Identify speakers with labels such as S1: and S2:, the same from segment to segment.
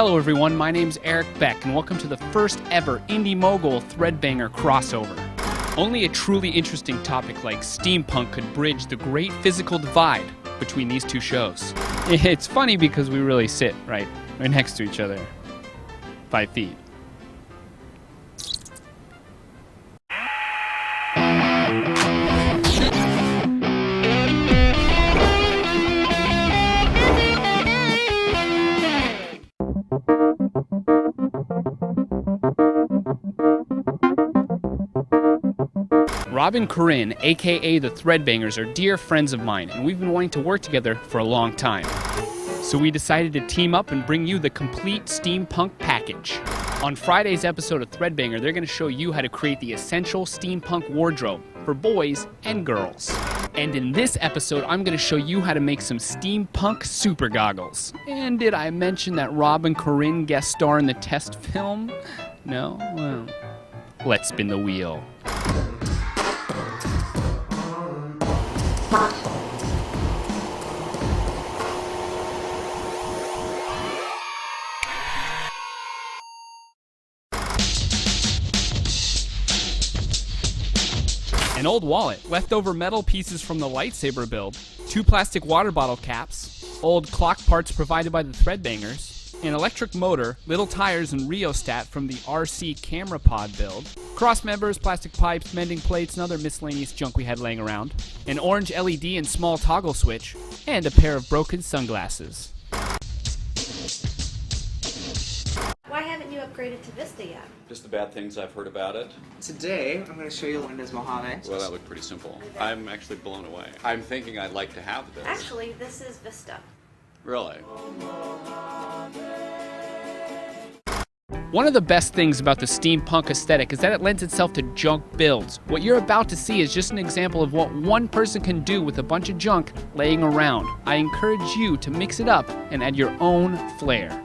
S1: Hello everyone, my name's Eric Beck, and welcome to the first ever Indie Mogul Threadbanger crossover. Only a truly interesting topic like steampunk could bridge the great physical divide between these two shows. It's funny because we really sit right next to each other. 5 feet. Rob and Corinne, aka the Threadbangers, are dear friends of mine, and we've been wanting to work together for a long time. So we decided to team up and bring you the complete steampunk package. On Friday's episode of Threadbanger, they're going to show you how to create the essential steampunk wardrobe for boys and girls. And in this episode, I'm going to show you how to make some steampunk super goggles. And did I mention that Rob and Corinne guest star in the test film? No? Well, let's spin the wheel. An old wallet, leftover metal pieces from the lightsaber build, 2 plastic water bottle caps, old clock parts provided by the Threadbangers, an electric motor, little tires and rheostat from the RC camera pod build, cross members, plastic pipes, mending plates, and other miscellaneous junk we had laying around, an orange LED and small toggle switch, and a pair of broken sunglasses.
S2: Why haven't you upgraded to Vista yet?
S3: Just the bad things I've heard about it.
S4: Today, I'm going to show you Windows Mojave.
S3: Well, that looked pretty simple. I'm actually blown away. I'm thinking I'd like to have this.
S2: Actually, this is Vista.
S3: Really?
S1: One of the best things about the steampunk aesthetic is that it lends itself to junk builds. What you're about to see is just an example of what one person can do with a bunch of junk laying around. I encourage you to mix it up and add your own flair.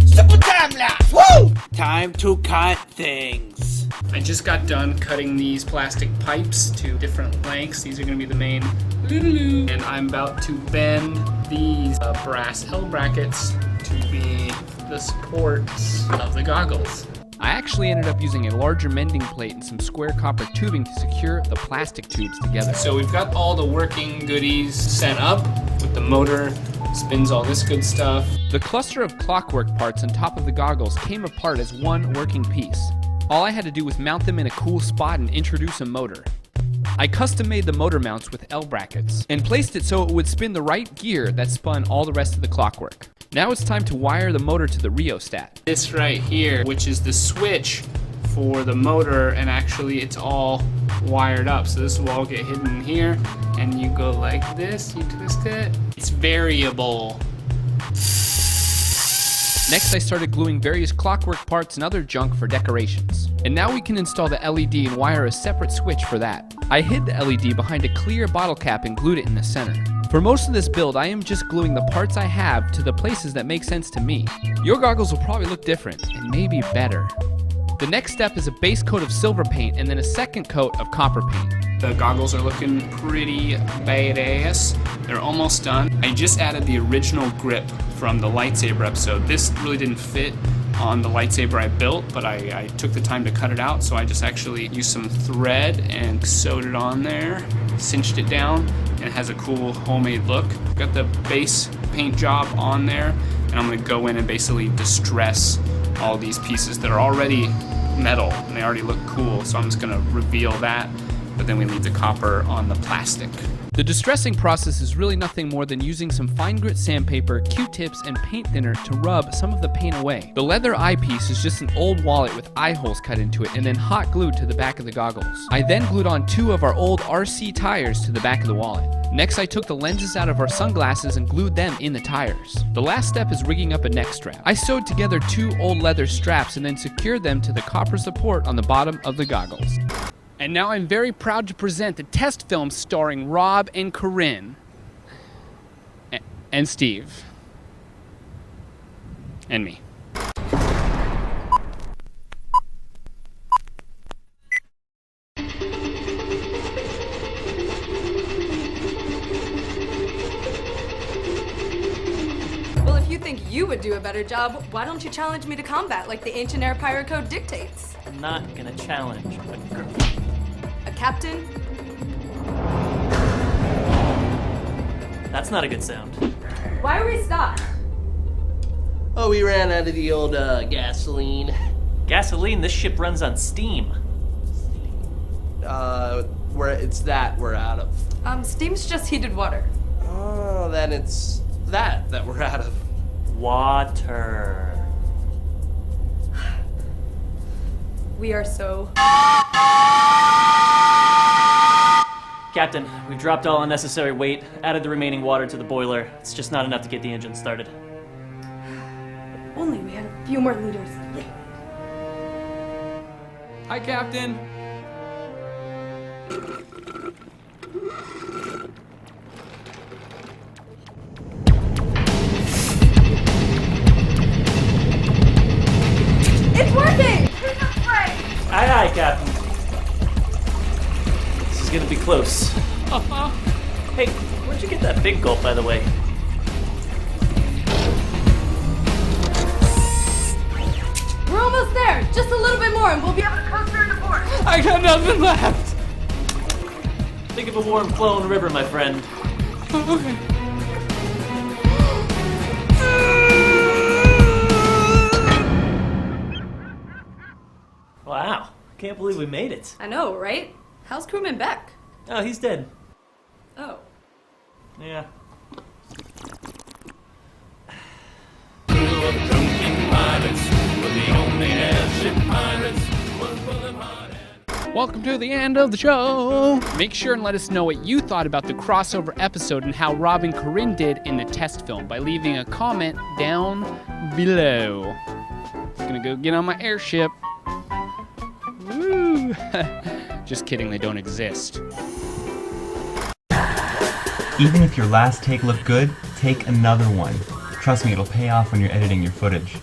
S4: Simple time lapse! Woo! Time to cut things.
S1: I just got done cutting these plastic pipes to different lengths. These are going to be the main and I'm about to bend these brass L brackets to be the supports of the goggles. I actually ended up using a larger mending plate and some square copper tubing to secure the plastic tubes together. So we've got all the working goodies set up with the motor, spins all this good stuff. The cluster of clockwork parts on top of the goggles came apart as one working piece. All I had to do was mount them in a cool spot and introduce a motor. I custom made the motor mounts with L brackets and placed it so it would spin the right gear that spun all the rest of the clockwork. Now it's time to wire the motor to the rheostat. This right here, which is the switch for the motor, and actually it's all wired up. So this will all get hidden here, and you go like this, you twist it. It's variable. Next, I started gluing various clockwork parts and other junk for decorations. And now we can install the LED and wire a separate switch for that. I hid the LED behind a clear bottle cap and glued it in the center. For most of this build, I am just gluing the parts I have to the places that make sense to me. Your goggles will probably look different, and maybe better. The next step is a base coat of silver paint and then a second coat of copper paint. The goggles are looking pretty badass. They're almost done. I just added the original grip from the lightsaber episode. This really didn't fit on the lightsaber I built, but I took the time to cut it out, so I just actually used some thread and sewed it on there, cinched it down, and it has a cool homemade look. Got the base paint job on there, and I'm gonna go in and basically distress all these pieces that are already metal and they already look cool, so I'm just gonna reveal that, but then we leave the copper on the plastic. The distressing process is really nothing more than using some fine grit sandpaper, Q-tips, and paint thinner to rub some of the paint away. The leather eyepiece is just an old wallet with eye holes cut into it and then hot glued to the back of the goggles. I then glued on 2 of our old RC tires to the back of the wallet. Next, I took the lenses out of our sunglasses and glued them in the tires. The last step is rigging up a neck strap. I sewed together 2 old leather straps and then secured them to the copper support on the bottom of the goggles. And now I'm very proud to present the test film starring Rob and Corinne. And Steve. And me.
S5: you would do a better another job, why don't you challenge me to combat like the ancient air pirate code dictates?
S6: I'm not gonna challenge a girl.
S5: A captain?
S6: That's not a good sound.
S5: Why are we stopped?
S7: Oh, we ran out of the old gasoline.
S6: Gasoline, this ship runs on steam.
S7: We're out of.
S5: Steam's just heated water.
S7: Oh, then it's that we're out of.
S6: Water.
S5: We are so...
S6: Captain, we've dropped all unnecessary weight, added the remaining water to the boiler. It's just not enough to get the engine started.
S5: Only we had a few more liters.
S1: Hi, Captain.
S5: It's working!
S6: Aye, aye, Captain. This is gonna be close. Hey, where'd you get that big gulp, by the way?
S5: We're almost there! Just a little bit more and we'll be able to coast through the port!
S1: I got nothing left.
S6: Think of a warm flowing river, my friend.
S1: Okay.
S6: Wow, can't believe we made it.
S5: I know, right? How's crewman Beck?
S6: Oh, he's dead.
S5: Oh.
S6: Yeah.
S1: Welcome to the end of the show. Make sure and let us know what you thought about the crossover episode and how Rob and Corinne did in the test film by leaving a comment down below. I'm gonna go get on my airship. Woo! Just kidding, they don't exist.
S8: Even if your last take looked good, take another one. Trust me, it'll pay off when you're editing your footage.